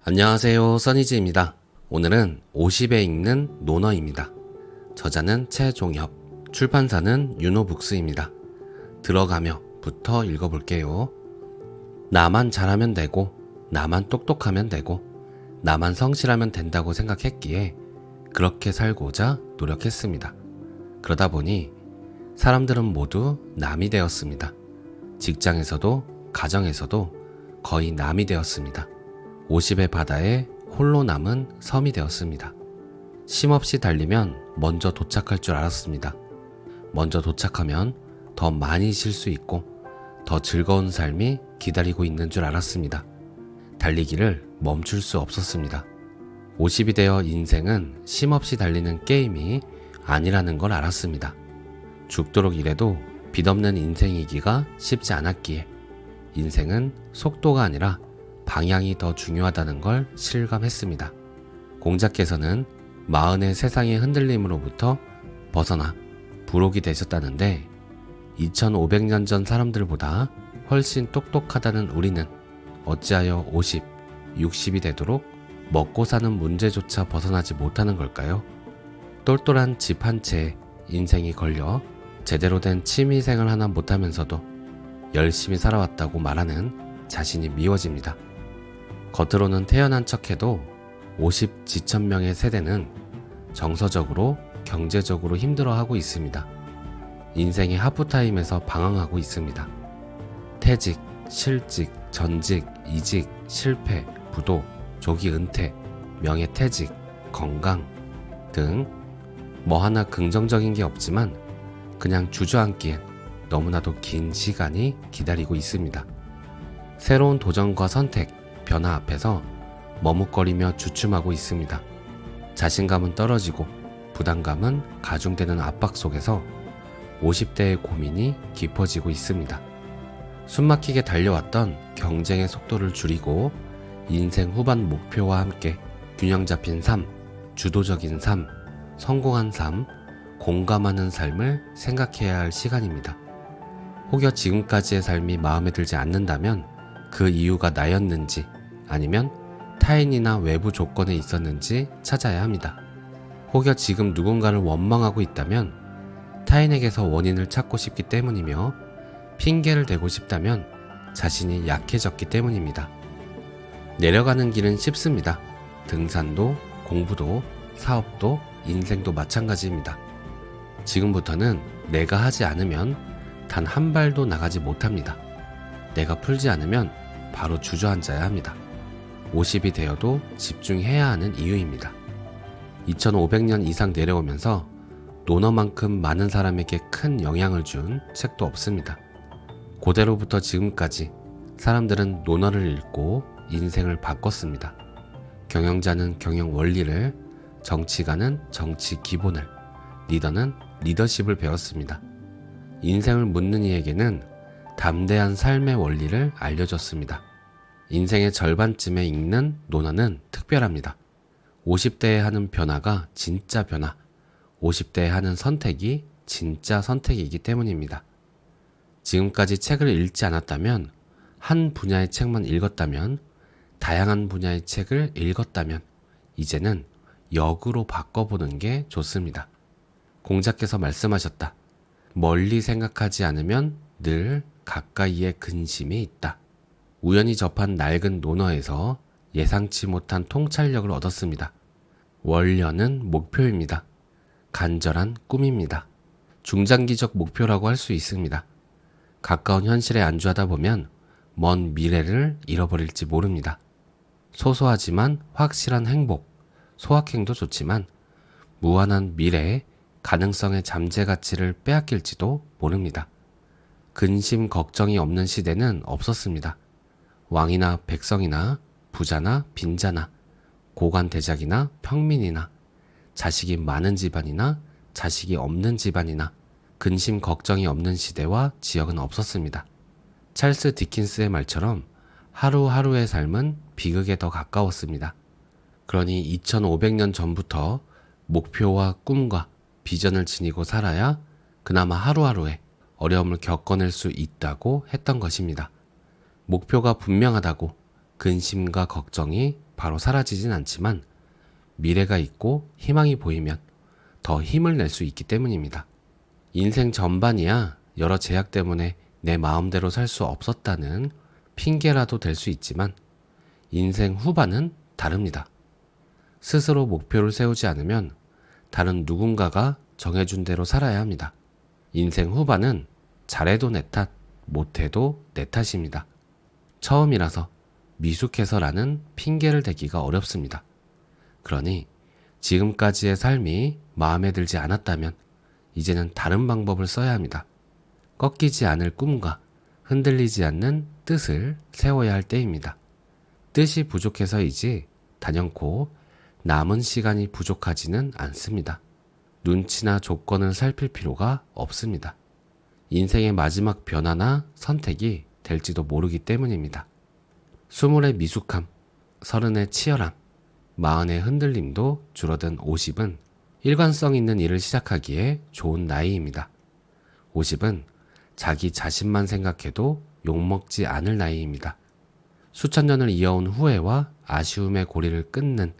안녕하세요, 써니즈입니다. 오늘은 50에 읽는 논어입니다. 저자는 최종협, 출판사는 유노북스입니다. 들어가며부터 읽어볼게요. 나만 잘하면 되고, 나만 똑똑하면 되고, 나만 성실하면 된다고 생각했기에 그렇게 살고자 노력했습니다. 그러다 보니 사람들은 모두 남이 되었습니다. 직장에서도 가정에서도 거의 남이 되었습니다. 50의 바다에 홀로 남은 섬이 되었습니다. 쉼없이 달리면 먼저 도착할 줄 알았습니다. 먼저 도착하면 더 많이 쉴 수 있고 더 즐거운 삶이 기다리고 있는 줄 알았습니다. 달리기를 멈출 수 없었습니다. 50이 되어 인생은 쉼없이 달리는 게임이 아니라는 걸 알았습니다. 죽도록 일해도 빚없는 인생이기가 쉽지 않았기에 인생은 속도가 아니라 방향이 더 중요하다는 걸 실감했습니다. 공자께서는 마흔의 세상의 흔들림으로부터 벗어나 부록이 되셨다는데 2500년 전 사람들보다 훨씬 똑똑하다는 우리는 어찌하여 50, 60이 되도록 먹고 사는 문제조차 벗어나지 못하는 걸까요? 똘똘한 집 한 채에 인생이 걸려 제대로 된 취미생활 하나 못하면서도 열심히 살아왔다고 말하는 자신이 미워집니다. 겉으로는 태어난 척해도 50 지천명의 세대는 정서적으로, 경제적으로 힘들어하고 있습니다. 인생의 하프타임에서 방황하고 있습니다. 퇴직, 실직, 전직, 이직, 실패, 부도, 조기 은퇴, 명예퇴직, 건강 등 뭐 하나 긍정적인 게 없지만 그냥 주저앉기엔 너무나도 긴 시간이 기다리고 있습니다. 새로운 도전과 선택, 변화 앞에서 머뭇거리며 주춤하고 있습니다. 자신감은 떨어지고 부담감은 가중되는 압박 속에서 50대의 고민이 깊어지고 있습니다. 숨막히게 달려왔던 경쟁의 속도를 줄이고 인생 후반 목표와 함께 균형 잡힌 삶, 주도적인 삶, 성공한 삶, 공감하는 삶을 생각해야 할 시간입니다. 혹여 지금까지의 삶이 마음에 들지 않는다면 그 이유가 나였는지 아니면 타인이나 외부 조건에 있었는지 찾아야 합니다. 혹여 지금 누군가를 원망하고 있다면 타인에게서 원인을 찾고 싶기 때문이며 핑계를 대고 싶다면 자신이 약해졌기 때문입니다. 내려가는 길은 쉽습니다. 등산도, 공부도, 사업도, 인생도 마찬가지입니다. 지금부터는 내가 하지 않으면 단 한 발도 나가지 못합니다. 내가 풀지 않으면 바로 주저앉아야 합니다. 50이 되어도 집중해야 하는 이유입니다. 2500년 이상 내려오면서 논어만큼 많은 사람에게 큰 영향을 준 책도 없습니다. 고대로부터 지금까지 사람들은 논어를 읽고 인생을 바꿨습니다. 경영자는 경영 원리를, 정치가는 정치 기본을, 리더는 리더십을 배웠습니다. 인생을 묻는 이에게는 담대한 삶의 원리를 알려줬습니다. 인생의 절반쯤에 읽는 논어는 특별합니다. 50대에 하는 변화가 진짜 변화, 50대에 하는 선택이 진짜 선택이기 때문입니다. 지금까지 책을 읽지 않았다면, 한 분야의 책만 읽었다면, 다양한 분야의 책을 읽었다면, 이제는 역으로 바꿔보는 게 좋습니다. 공자께서 말씀하셨다. 멀리 생각하지 않으면 늘 가까이에 근심이 있다. 우연히 접한 낡은 논어에서 예상치 못한 통찰력을 얻었습니다. 원려는 목표입니다. 간절한 꿈입니다. 중장기적 목표라고 할 수 있습니다. 가까운 현실에 안주하다 보면 먼 미래를 잃어버릴지 모릅니다. 소소하지만 확실한 행복, 소확행도 좋지만 무한한 미래의 가능성의 잠재 가치를 빼앗길지도 모릅니다. 근심 걱정이 없는 시대는 없었습니다. 왕이나 백성이나 부자나 빈자나 고관대작이나 평민이나 자식이 많은 집안이나 자식이 없는 집안이나 근심 걱정이 없는 시대와 지역은 없었습니다. 찰스 디킨스의 말처럼 하루하루의 삶은 비극에 더 가까웠습니다. 그러니 2500년 전부터 목표와 꿈과 비전을 지니고 살아야 그나마 하루하루에 어려움을 겪어낼 수 있다고 했던 것입니다. 목표가 분명하다고 근심과 걱정이 바로 사라지진 않지만 미래가 있고 희망이 보이면 더 힘을 낼 수 있기 때문입니다. 인생 전반이야 여러 제약 때문에 내 마음대로 살 수 없었다는 핑계라도 될 수 있지만 인생 후반은 다릅니다. 스스로 목표를 세우지 않으면 다른 누군가가 정해준 대로 살아야 합니다. 인생 후반은 잘해도 내 탓, 못해도 내 탓입니다. 처음이라서 미숙해서라는 핑계를 대기가 어렵습니다. 그러니 지금까지의 삶이 마음에 들지 않았다면 이제는 다른 방법을 써야 합니다. 꺾이지 않을 꿈과 흔들리지 않는 뜻을 세워야 할 때입니다. 뜻이 부족해서이지 단연코 남은 시간이 부족하지는 않습니다. 눈치나 조건을 살필 필요가 없습니다. 인생의 마지막 변화나 선택이 될지도 모르기 때문입니다. 20의 미숙함, 30의 치열함, 40의 흔들림도 줄어든 50은 일관성 있는 일을 시작하기에 좋은 나이입니다. 50은 자기 자신만 생각해도 욕먹지 않을 나이입니다. 수천 년을 이어온 후회와 아쉬움의 고리를 끊는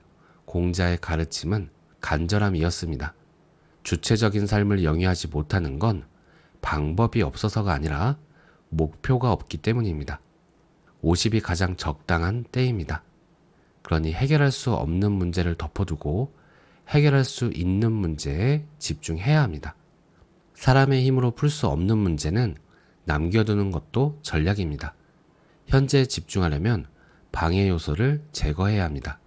공자의 가르침은 간절함이었습니다. 주체적인 삶을 영위하지 못하는 건 방법이 없어서가 아니라 목표가 없기 때문입니다. 50이 가장 적당한 때입니다. 그러니 해결할 수 없는 문제를 덮어두고 해결할 수 있는 문제에 집중해야 합니다. 사람의 힘으로 풀 수 없는 문제는 남겨두는 것도 전략입니다. 현재에 집중하려면 방해 요소를 제거해야 합니다.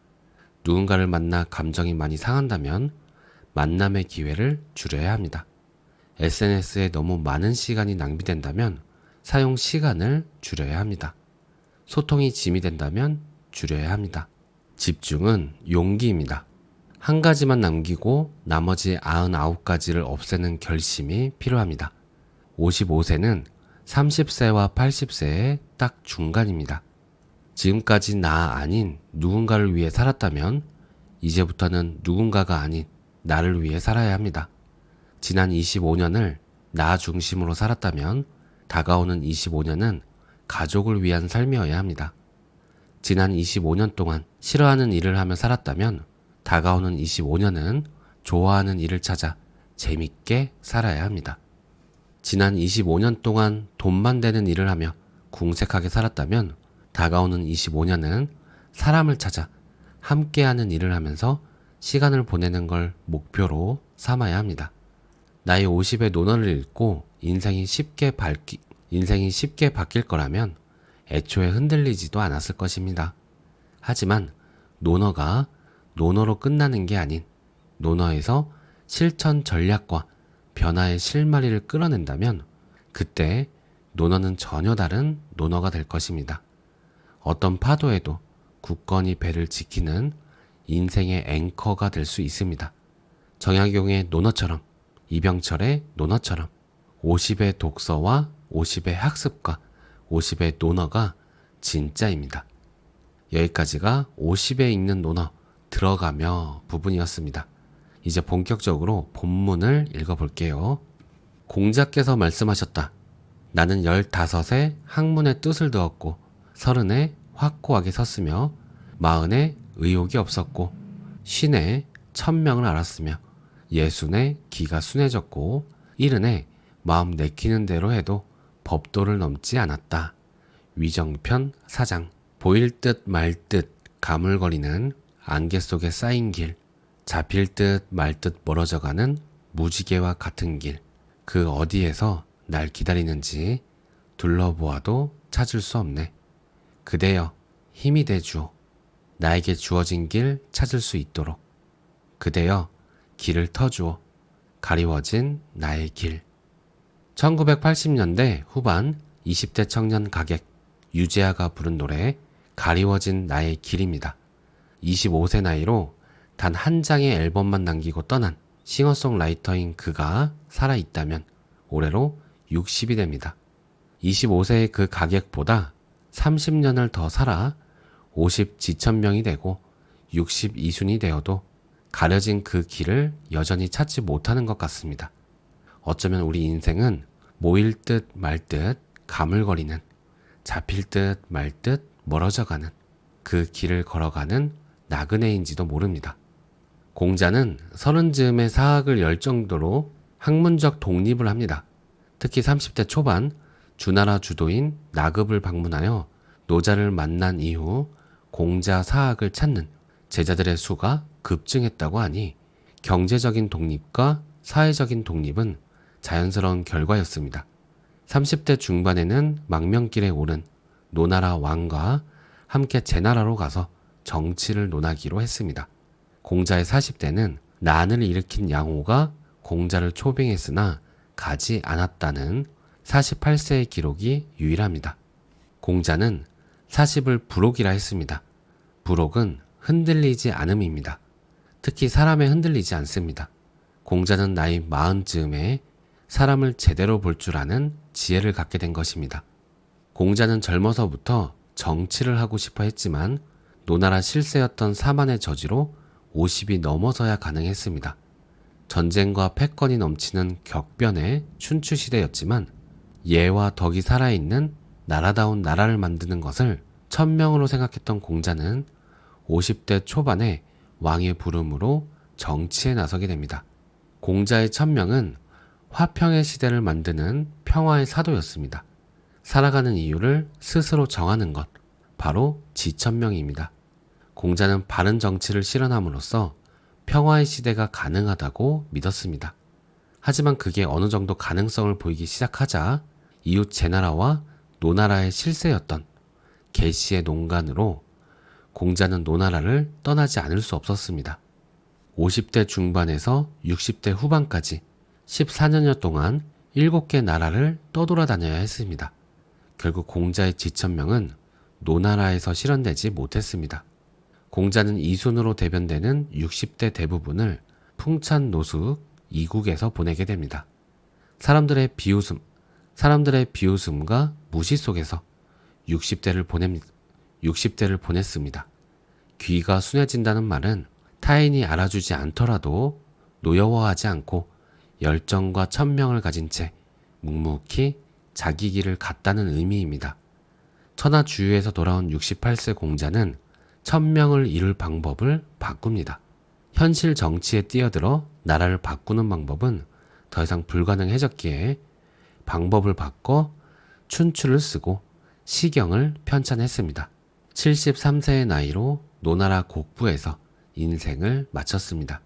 누군가를 만나 감정이 많이 상한다면 만남의 기회를 줄여야 합니다. SNS에 너무 많은 시간이 낭비된다면 사용 시간을 줄여야 합니다. 소통이 짐이 된다면 줄여야 합니다. 집중은 용기입니다. 한 가지만 남기고 나머지 99가지를 없애는 결심이 필요합니다. 55세는 30세와 80세의 딱 중간입니다. 지금까지 나 아닌 누군가를 위해 살았다면 이제부터는 누군가가 아닌 나를 위해 살아야 합니다. 지난 25년을 나 중심으로 살았다면 다가오는 25년은 가족을 위한 삶이어야 합니다. 지난 25년 동안 싫어하는 일을 하며 살았다면 다가오는 25년은 좋아하는 일을 찾아 재밌게 살아야 합니다. 지난 25년 동안 돈만 되는 일을 하며 궁색하게 살았다면 다가오는 25년은 사람을 찾아 함께하는 일을 하면서 시간을 보내는 걸 목표로 삼아야 합니다. 나이 50의 논어를 읽고 인생이 쉽게 바뀔 거라면 애초에 흔들리지도 않았을 것입니다. 하지만 논어가 논어로 끝나는 게 아닌 논어에서 실천 전략과 변화의 실마리를 끌어낸다면 그때 논어는 전혀 다른 논어가 될 것입니다. 어떤 파도에도 굳건히 배를 지키는 인생의 앵커가 될 수 있습니다. 정약용의 논어처럼, 이병철의 논어처럼 50의 독서와 50의 학습과 50의 논어가 진짜입니다. 여기까지가 50에 읽는 논어 들어가며 부분이었습니다. 이제 본격적으로 본문을 읽어볼게요. 공자께서 말씀하셨다. 나는 15에 학문의 뜻을 두었고 30에 확고하게 섰으며 40에 의욕이 없었고 50에 천명을 알았으며 60에 기가 순해졌고 70에 마음 내키는 대로 해도 법도를 넘지 않았다. 위정편 4장. 보일 듯 말 듯 가물거리는 안개 속에 쌓인 길, 잡힐 듯 말 듯 멀어져가는 무지개와 같은 길, 그 어디에서 날 기다리는지 둘러보아도 찾을 수 없네. 그대여 힘이 돼주오. 나에게 주어진 길 찾을 수 있도록. 그대여 길을 터주오. 가리워진 나의 길. 1980년대 후반 20대 청년 가객 유재하가 부른 노래 가리워진 나의 길입니다. 25세 나이로 단 한 장의 앨범만 남기고 떠난 싱어송라이터인 그가 살아있다면 올해로 60이 됩니다. 25세의 그 가객보다 30년을 더 살아 50 지천명이 되고 60 이순이 되어도 가려진 그 길을 여전히 찾지 못하는 것 같습니다. 어쩌면 우리 인생은 모일 듯 말 듯 가물거리는, 잡힐 듯 말 듯 멀어져가는 그 길을 걸어가는 나그네인지도 모릅니다. 공자는 30즈음에 사학을 열 정도로 학문적 독립을 합니다. 특히 30대 초반 주나라 주도인 나급을 방문하여 노자를 만난 이후 공자 사학을 찾는 제자들의 수가 급증했다고 하니 경제적인 독립과 사회적인 독립은 자연스러운 결과였습니다. 30대 중반에는 망명길에 오른 노나라 왕과 함께 제나라로 가서 정치를 논하기로 했습니다. 공자의 40대는 난을 일으킨 양호가 공자를 초빙했으나 가지 않았다는 48세의 기록이 유일합니다. 공자는 40을 불옥이라 했습니다. 불옥은 흔들리지 않음입니다. 특히 사람에 흔들리지 않습니다. 공자는 나이 40즈음에 사람을 제대로 볼 줄 아는 지혜를 갖게 된 것입니다. 공자는 젊어서부터 정치를 하고 싶어 했지만 노나라 실세였던 사만의 저지로 50이 넘어서야 가능했습니다. 전쟁과 패권이 넘치는 격변의 춘추시대였지만 예와 덕이 살아있는 나라다운 나라를 만드는 것을 천명으로 생각했던 공자는 50대 초반에 왕의 부름으로 정치에 나서게 됩니다. 공자의 천명은 화평의 시대를 만드는 평화의 사도였습니다. 살아가는 이유를 스스로 정하는 것, 바로 지천명입니다. 공자는 바른 정치를 실현함으로써 평화의 시대가 가능하다고 믿었습니다. 하지만 그게 어느 정도 가능성을 보이기 시작하자 이웃 제나라와 노나라의 실세였던 계시의 농간으로 공자는 노나라를 떠나지 않을 수 없었습니다. 50대 중반에서 60대 후반까지 14년여 동안 7개 나라를 떠돌아다녀야 했습니다. 결국 공자의 지천명은 노나라에서 실현되지 못했습니다. 공자는 이순으로 대변되는 60대 대부분을 풍찬노숙 이국에서 보내게 됩니다. 사람들의 비웃음과 무시 속에서 60대를 보냈습니다. 귀가 순해진다는 말은 타인이 알아주지 않더라도 노여워하지 않고 열정과 천명을 가진 채 묵묵히 자기 길을 갔다는 의미입니다. 천하주유에서 돌아온 68세 공자는 천명을 이룰 방법을 바꿉니다. 현실 정치에 뛰어들어 나라를 바꾸는 방법은 더 이상 불가능해졌기에 방법을 바꿔 춘추를 쓰고 시경을 편찬했습니다. 73세의 나이로 노나라 곡부에서 인생을 마쳤습니다.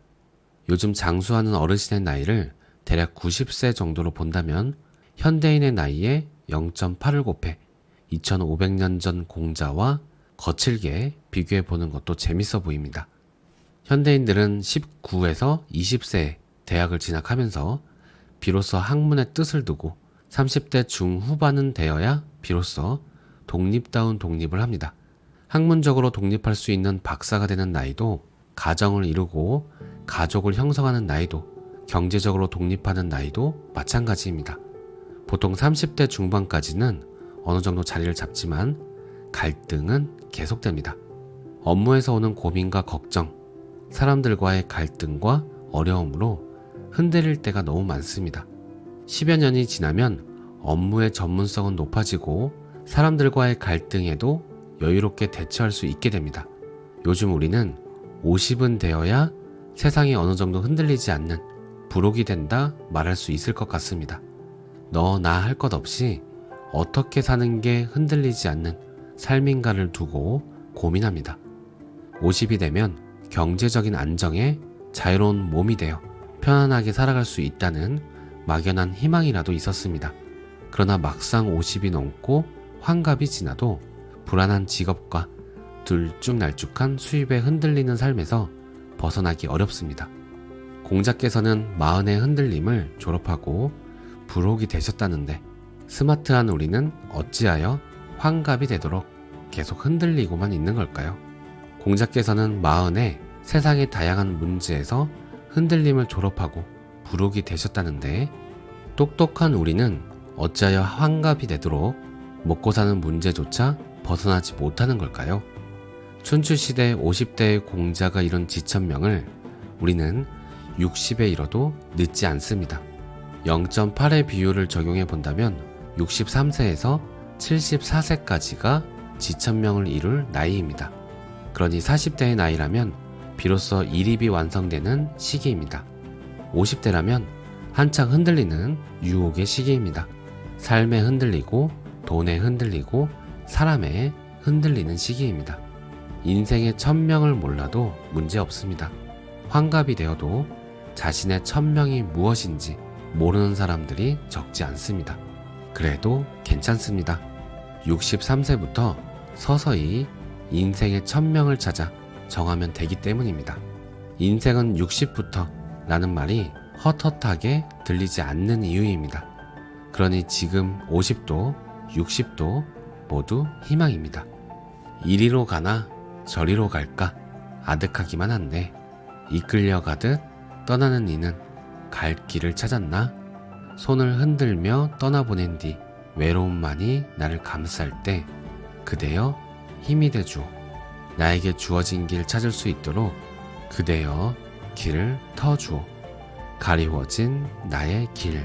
요즘 장수하는 어르신의 나이를 대략 90세 정도로 본다면 현대인의 나이에 0.8을 곱해 2500년 전 공자와 거칠게 비교해 보는 것도 재밌어 보입니다. 현대인들은 19에서 20세에 대학을 진학하면서 비로소 학문의 뜻을 두고 30대 중후반은 되어야 비로소 독립다운 독립을 합니다. 학문적으로 독립할 수 있는 박사가 되는 나이도, 가정을 이루고 가족을 형성하는 나이도, 경제적으로 독립하는 나이도 마찬가지입니다. 보통 30대 중반까지는 어느 정도 자리를 잡지만 갈등은 계속됩니다. 업무에서 오는 고민과 걱정, 사람들과의 갈등과 어려움으로 흔들릴 때가 너무 많습니다. 10여 년이 지나면 업무의 전문성은 높아지고 사람들과의 갈등에도 여유롭게 대처할 수 있게 됩니다. 요즘 우리는 50은 되어야 세상이 어느 정도 흔들리지 않는 불옥이 된다 말할 수 있을 것 같습니다. 너 나 할 것 없이 어떻게 사는 게 흔들리지 않는 삶인가를 두고 고민합니다. 50이 되면 경제적인 안정에 자유로운 몸이 되어 편안하게 살아갈 수 있다는 막연한 희망이라도 있었습니다. 그러나 막상 50이 넘고 환갑이 지나도 불안한 직업과 들쭉날쭉한 수입에 흔들리는 삶에서 벗어나기 어렵습니다. 공자께서는 40의 흔들림을 졸업하고 불혹이 되셨다는데 스마트한 우리는 어찌하여 환갑이 되도록 계속 흔들리고만 있는 걸까요? 공자께서는 40의 세상의 다양한 문제에서 흔들림을 졸업하고 불혹이 되셨다는데 똑똑한 우리는 어찌하여 환갑이 되도록 먹고 사는 문제조차 벗어나지 못하는 걸까요? 춘추시대 50대의 공자가 이룬 지천명을 우리는 60에 이뤄도 늦지 않습니다. 0.8의 비율을 적용해 본다면 63세에서 74세까지가 지천명을 이룰 나이입니다. 그러니 40대의 나이라면 비로소 일입이 완성되는 시기입니다. 50대라면 한창 흔들리는 유혹의 시기입니다. 삶에 흔들리고 돈에 흔들리고 사람에 흔들리는 시기입니다. 인생의 천명을 몰라도 문제 없습니다. 환갑이 되어도 자신의 천명이 무엇인지 모르는 사람들이 적지 않습니다. 그래도 괜찮습니다. 63세부터 서서히 인생의 천명을 찾아 정하면 되기 때문입니다. 인생은 60부터 라는 말이 헛헛하게 들리지 않는 이유입니다. 그러니 지금 50도, 60도 모두 희망입니다. 이리로 가나 저리로 갈까 아득하기만 한데 이끌려 가듯 떠나는 이는 갈 길을 찾았나? 손을 흔들며 떠나보낸 뒤 외로움만이 나를 감쌀 때 그대여 힘이 되주오. 나에게 주어진 길 찾을 수 있도록 그대여 길을 터주오. 가리워진 나의 길.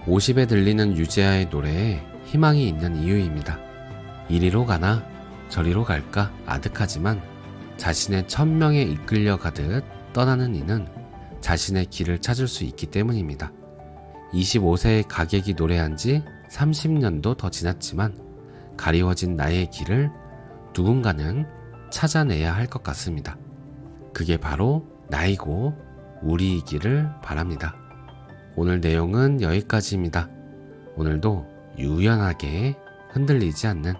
50에 들리는 유재하의 노래에 희망이 있는 이유입니다. 이리로 가나 저리로 갈까 아득하지만 자신의 천명에 이끌려 가듯 떠나는 이는 자신의 길을 찾을 수 있기 때문입니다. 25세의 가객이 노래한 지 30년도 더 지났지만 가리워진 나의 길을 누군가는 찾아내야 할 것 같습니다. 그게 바로 나이고 우리이기를 바랍니다. 오늘 내용은 여기까지입니다. 오늘도 유연하게 흔들리지 않는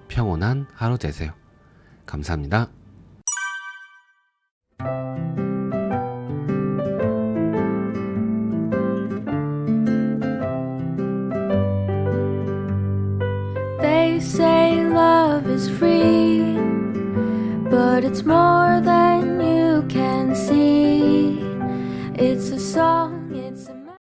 평온한 하루 되세요. 감사합니다. They say love is free, but it's more than you can see. It's a song, it's a